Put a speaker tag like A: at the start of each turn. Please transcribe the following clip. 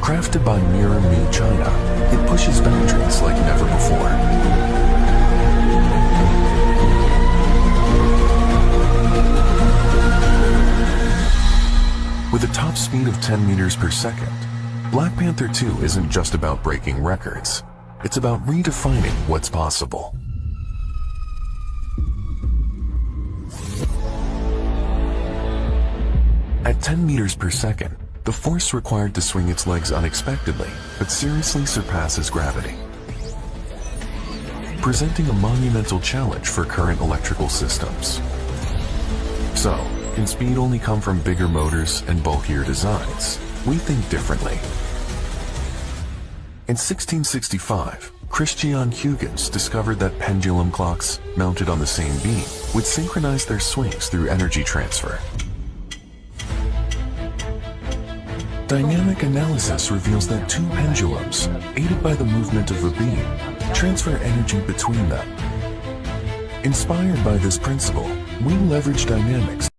A: Crafted by Mirror Me China, it pushes boundaries like never before. With a top speed of 10 meters per second, Black Panther 2 isn't just about breaking records. It's about redefining what's possible. At 10 meters per second, the force required to swing its legs unexpectedly, but seriously surpasses gravity, presenting a monumental challenge for current electrical systems. So, can speed only come from bigger motors and bulkier designs? We think differently. In 1665, Christian Huygens discovered that pendulum clocks, mounted on the same beam, would synchronize their swings through energy transfer. Dynamic analysis reveals that two pendulums, aided by the movement of a beam, transfer energy between them. Inspired by this principle, we leverage dynamics